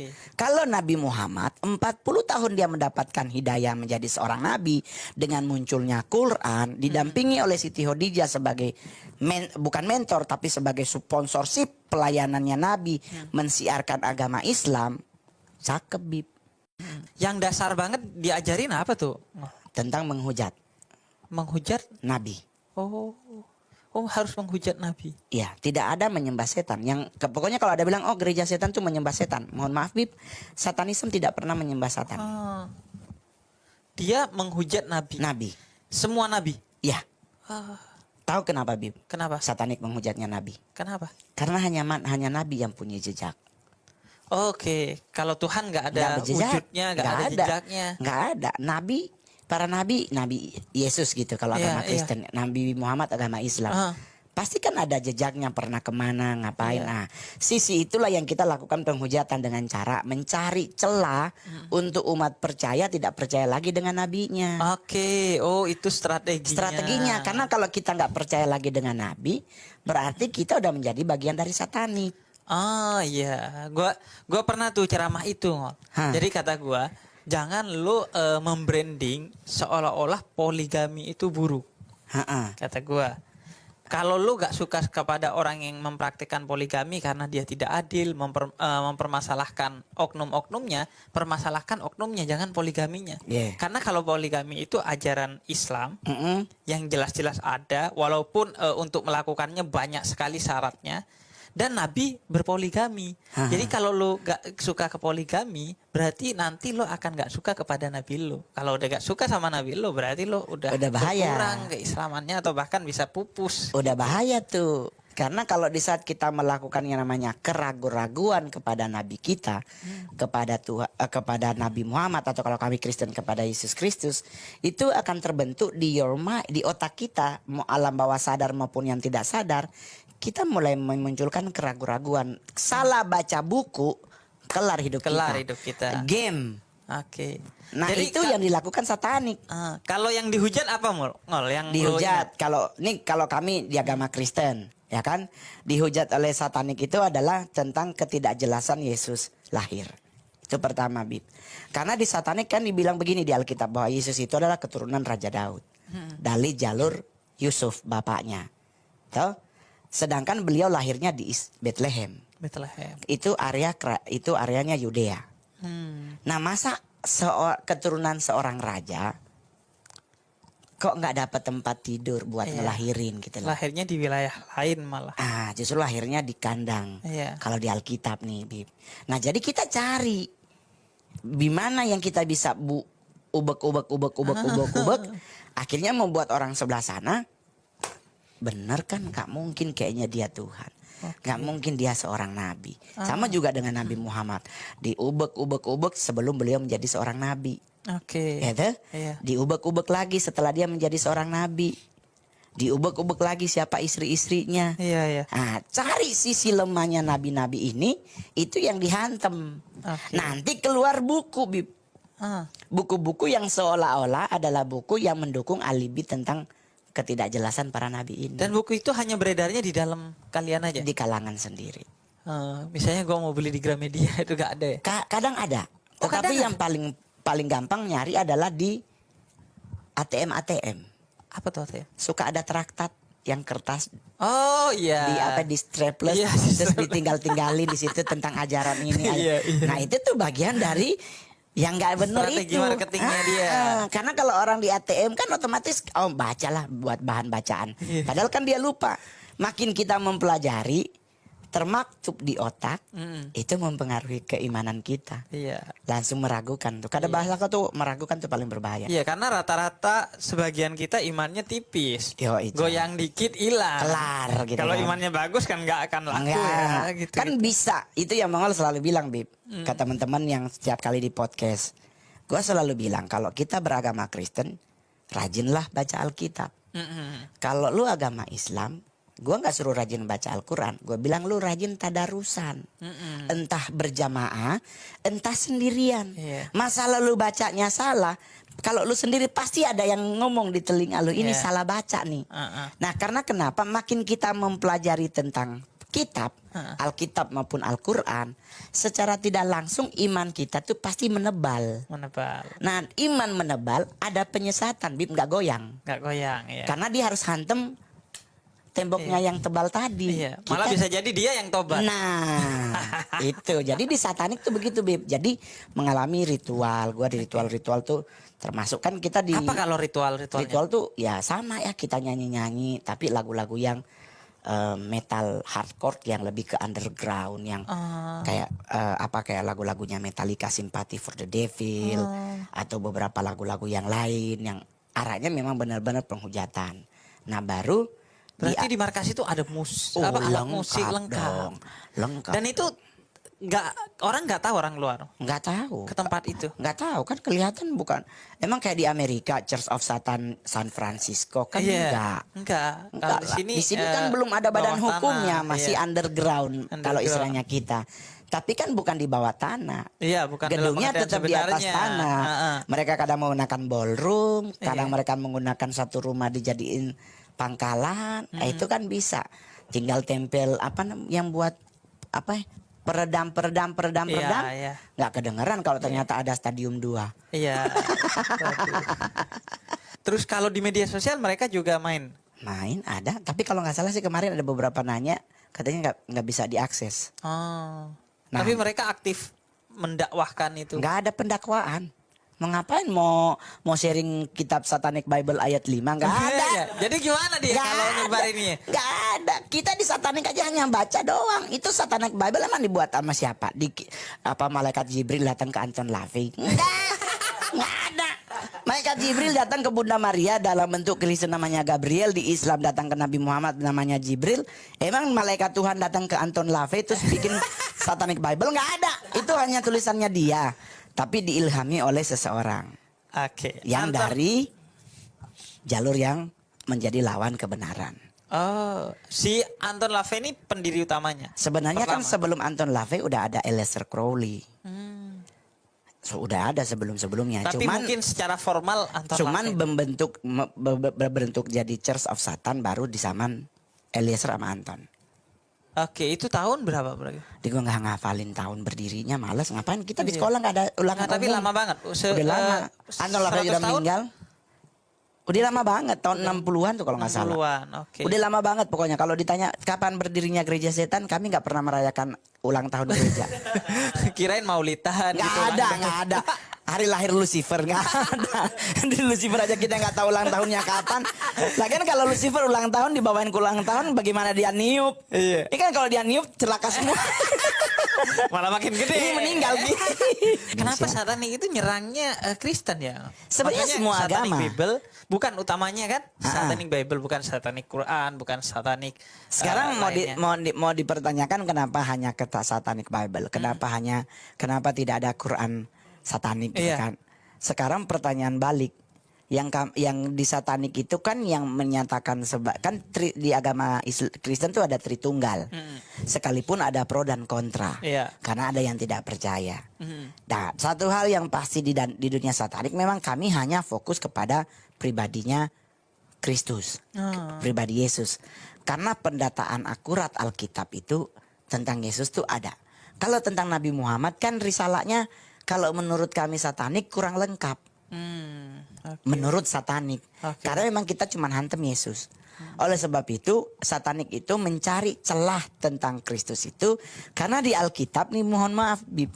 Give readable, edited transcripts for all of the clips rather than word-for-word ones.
Oke. Kalau Nabi Muhammad 40 tahun dia mendapatkan hidayah menjadi seorang nabi dengan munculnya Quran, didampingi oleh Siti Khadijah sebagai bukan mentor tapi sebagai sponsorship pelayanannya Nabi mensiarkan agama Islam. Cakep, Bib. Yang dasar banget diajarin apa tuh? Tentang menghujat Menghujat? Nabi. Oh, harus menghujat Nabi. Ya, tidak ada menyembah setan. Pokoknya kalau ada bilang, oh gereja setan tuh menyembah setan. Mohon maaf, Bib, satanisme tidak pernah menyembah setan. Dia menghujat Nabi. Nabi. Semua Nabi. Ya. Tahu kenapa, Bib? Kenapa? Satanik menghujatnya Nabi. Kenapa? Karena hanya Nabi yang punya jejak. Oke, kalau Tuhan nggak ada Nggak berjejak. wujudnya, nggak ada jejaknya. Nggak ada. Para nabi Yesus gitu kalau agama Kristen, Nabi Muhammad agama Islam. Pasti kan ada jejaknya, pernah kemana, ngapain. Nah, sisi itulah yang kita lakukan penghujatan dengan cara mencari celah untuk umat percaya tidak percaya lagi dengan nabinya. Oke, oh itu strateginya. Strateginya, karena kalau kita nggak percaya lagi dengan nabi, berarti kita udah menjadi bagian dari satanik. Oh iya, gua pernah tuh ceramah itu. Jadi kata gua, jangan lu membranding seolah-olah poligami itu buruk. Kata gua. Kalau lu gak suka kepada orang yang mempraktikkan poligami karena dia tidak adil, mempermasalahkan oknum-oknumnya, permasalahkan oknumnya, jangan poligaminya. Karena kalau poligami itu ajaran Islam yang jelas-jelas ada, walaupun untuk melakukannya banyak sekali syaratnya. Dan Nabi berpoligami. Jadi kalau lu gak suka ke poligami, berarti nanti lu akan gak suka kepada Nabi lu. Kalau udah gak suka sama Nabi lu, berarti lu udah bahaya. berkurang keislamannya atau bahkan bisa pupus. Udah bahaya tuh. Karena kalau di saat kita melakukan yang namanya keraguan-raguan kepada Nabi kita, kepada Nabi Muhammad, atau kalau kami Kristen kepada Yesus Kristus, itu akan terbentuk di otak kita, mau alam bawah sadar maupun yang tidak sadar. Kita mulai memunculkan keraguan-raguan. Salah baca buku, kelar hidup kita. Game. Oke. Nah, jadi itu yang dilakukan satanik. Kalau yang dihujat apa, Ngol? Yang dihujat kalau kami di agama Kristen, ya kan? Dihujat oleh satanik itu adalah tentang ketidakjelasan Yesus lahir. Itu pertama, Bib. Karena di satanik kan dibilang begini di Alkitab, bahwa Yesus itu adalah keturunan Raja Daud. Dari jalur Yusuf bapaknya. Tuh? Sedangkan beliau lahirnya di Bethlehem. Itu areanya Yudea. Nah, masa keturunan seorang raja kok nggak dapat tempat tidur buat ngelahirin gitu loh. Lahirnya di wilayah lain malah. Justru lahirnya di kandang. Kalau di Alkitab nih, Bib. Nah, jadi kita cari gimana yang kita bisa ubek. Akhirnya membuat orang sebelah sana, bener kan, gak mungkin kayaknya dia Tuhan. Gak mungkin dia seorang nabi. Sama juga dengan Nabi Muhammad. Diubek sebelum beliau menjadi seorang nabi. Diubek lagi setelah dia menjadi seorang nabi. Diubek lagi siapa istri-istrinya. Nah, cari sisi lemahnya nabi-nabi ini, itu yang dihantam. Nanti keluar buku, Bib. Buku-buku yang seolah-olah adalah buku yang mendukung alibi tentang ketidakjelasan para nabi ini. Dan buku itu hanya beredarnya di dalam kalian aja? Di kalangan sendiri. Misalnya gue mau beli di Gramedia itu gak ada ya? Kadang ada. Tetapi yang paling gampang nyari adalah di ATM. Apa tuh ATM? Suka ada traktat yang kertas. Oh iya. Di staples, terus ditinggal-tinggalin di situ tentang ajaran ini. Nah, itu tuh bagian dari yang nggak benar itu. Strategi marketingnya dia. Karena kalau orang di ATM kan otomatis bacalah buat bahan bacaan. Padahal kan dia lupa. Makin kita mempelajari, termaktub di otak, itu mempengaruhi keimanan kita. Langsung meragukan tuh. Kadang bahasa tuh meragukan tuh paling berbahaya. Karena rata-rata sebagian kita imannya tipis. Goyang dikit hilang. Kelar gitu. Kalau imannya bagus kan nggak akan laku ya. Gitu, kan bisa. Itu yang Mongol selalu bilang, Bib. Ke teman-teman yang setiap kali di podcast. Gue selalu bilang kalau kita beragama Kristen, rajinlah baca Alkitab. Kalau lu agama Islam, gue gak suruh rajin baca Al-Quran. Gue bilang lu rajin tadarusan. Entah berjamaah, entah sendirian. Masalah lu bacanya salah, kalau lu sendiri pasti ada yang ngomong di telinga lu, ini salah baca nih. Nah, karena kenapa? Makin kita mempelajari tentang kitab, Alkitab maupun Al-Quran, secara tidak langsung iman kita tuh pasti menebal. Nah, iman menebal ada penyesatan, Bib, nggak goyang. Nggak goyang, ya. Karena dia harus hantem temboknya yang tebal tadi. Iya. Malah bisa jadi dia yang tobat. Nah, itu. Jadi di satanik tuh begitu, Bib. Jadi mengalami ritual. Gua di ritual-ritual tuh termasuk kan kita di. Apa kalau ritualnya? Ritual tuh ya sama ya, kita nyanyi-nyanyi tapi lagu-lagu yang metal hardcore yang lebih ke underground yang kayak kayak lagu-lagunya Metallica, Sympathy for the Devil atau beberapa lagu-lagu yang lain yang arahnya memang benar-benar penghujatan. Nah, baru berarti di markas itu ada alat musik lengkap. Dong, lengkap. Dan itu orang nggak tahu, orang luar nggak tahu ke tempat itu, nggak tahu kan, kelihatan bukan emang kayak di Amerika Church of Satan San Francisco kan. Enggak. Kalau di sini kan belum ada badan hukumnya, masih underground kalau istilahnya kita. Tapi kan bukan di bawah tanah. Iya, bukan. Gedungnya tetap di atas tanah. Mereka kadang menggunakan ballroom, kadang mereka menggunakan satu rumah dijadiin pangkalan. Itu kan bisa. Tinggal tempel yang buat peredam. Nggak kedengeran kalau ternyata ada stadium 2. Iya. Terus kalau di media sosial mereka juga main ada. Tapi kalau nggak salah sih kemarin ada beberapa nanya katanya nggak bisa diakses. Tapi mereka aktif mendakwahkan itu. Nggak ada pendakwaan. Ngapain mau sharing kitab Satanic Bible ayat 5? Nggak ada. Jadi gimana dia kalau nyebar ini? Nggak ada. Kita di Satanic aja hanya baca doang. Itu Satanic Bible emang dibuat sama siapa? Malaikat Jibril datang ke Anton LaVey? Nggak ada. Malaikat Jibril datang ke Bunda Maria dalam bentuk Kristen namanya Gabriel. Di Islam datang ke Nabi Muhammad namanya Jibril. Emang malaikat Tuhan datang ke Anton LaVey terus bikin Satanic Bible? Nggak ada. Itu hanya tulisannya dia. Tapi diilhami oleh seseorang. Yang dari jalur yang menjadi lawan kebenaran. Si Anton LaVey ini pendiri utamanya. Sebenarnya kan sebelum Anton LaVey udah ada Aleister Crowley. Udah ada sebelum-sebelumnya. Tapi mungkin secara formal Anton LaVey. Berbentuk jadi Church of Satan baru di zaman Eliezer sama Anton. Itu tahun berapa berarti? Gue nggak ngafalin tahun berdirinya, males. Ngapain kita di sekolah nggak ada ulangan umum. Tapi lama banget. Udah lama. Anton LaVey udah meninggal. Udah lama banget, tahun 60-an tuh kalau nggak salah. 60-an, Udah lama banget pokoknya. Kalau ditanya kapan berdirinya gereja setan, kami nggak pernah merayakan ulang tahun gereja. Kirain maulidan. Nggak ada. Hari lahir Lucifer nggak ada. Di Lucifer aja kita nggak tahu ulang tahunnya kapan. Lagian kalau Lucifer ulang tahun dibawain ke ulang tahun, bagaimana dia niup? Iya. Ini kan kalau dia niup celaka semua. Malah makin gede. Ini meninggal gitu. Kenapa satanik itu nyerangnya Kristen ya? Sebenarnya semua agama. Bible bukan utamanya kan? Satanic Bible bukan Satanic Quran, bukan Satanic. Sekarang mau dipertanyakan kenapa hanya kata Satanic Bible? Kenapa tidak ada Quran Satanik gitu kan? Sekarang pertanyaan balik. Yang di Satanik itu kan yang menyatakan di agama Kristen tuh ada Tritunggal. Sekalipun ada pro dan kontra. Karena ada yang tidak percaya. Nah, satu hal yang pasti di dunia Satanik memang kami hanya fokus kepada pribadinya Kristus. Pribadi Yesus. Karena pendataan akurat Alkitab itu tentang Yesus tuh ada. Kalau tentang Nabi Muhammad kan risalahnya kalau menurut kami Satanik kurang lengkap. Menurut Satanik. Karena memang kita cuma hantem Yesus. Oleh sebab itu Satanik itu mencari celah tentang Kristus itu. Karena di Alkitab nih, mohon maaf Bib,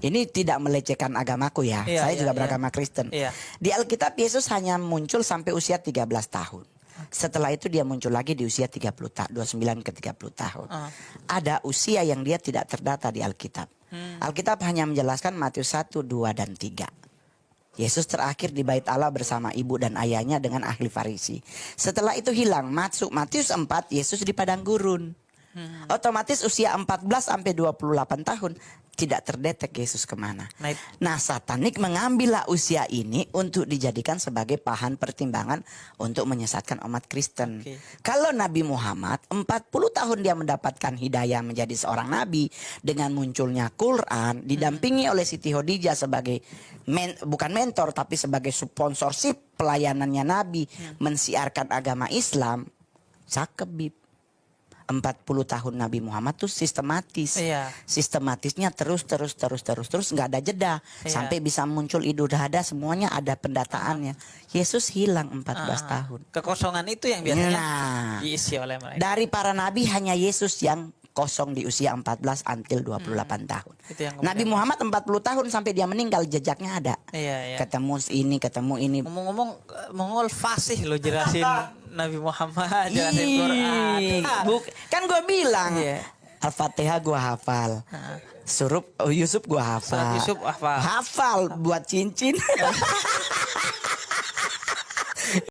ini tidak melecehkan agamaku ya. Saya juga beragama Kristen. Di Alkitab Yesus hanya muncul sampai usia 13 tahun. Setelah itu dia muncul lagi di usia 29 ke 30 tahun. Ada usia yang dia tidak terdata di Alkitab. Alkitab hanya menjelaskan Matius 1, 2, dan 3. Yesus terakhir di bait Allah bersama ibu dan ayahnya dengan ahli Farisi. Setelah itu hilang. Matius 4, Yesus di padang gurun. Otomatis usia 14 sampai 28 tahun tidak terdetek Yesus kemana. Nah, Satanik mengambillah usia ini untuk dijadikan sebagai bahan pertimbangan untuk menyesatkan umat Kristen. Kalau Nabi Muhammad 40 tahun dia mendapatkan hidayah menjadi seorang nabi dengan munculnya Quran, didampingi oleh Siti Khadijah sebagai bukan mentor tapi sebagai sponsorship pelayanannya Nabi mensiarkan agama Islam. Cakep, Bib. 40 tahun Nabi Muhammad tuh sistematis. Iya. Sistematisnya terus nggak ada jeda sampai bisa muncul Idul Adha, semuanya ada pendataannya. Yesus hilang 14 tahun. Kekosongan itu yang biasanya diisi oleh mereka. Dari para nabi hanya Yesus yang kosong di usia 14 until 28 tahun. Nabi Muhammad 40 tahun sampai dia meninggal jejaknya ada. Iya. Ketemu ini. Ngomong-ngomong Mongol fasih lo jelasin Nabi Muhammad, jelasin Quran. Kan gue bilang Al-Fatihah gue hafal. Yusuf gue hafal. Yusuf hafal. Hafal buat cincin.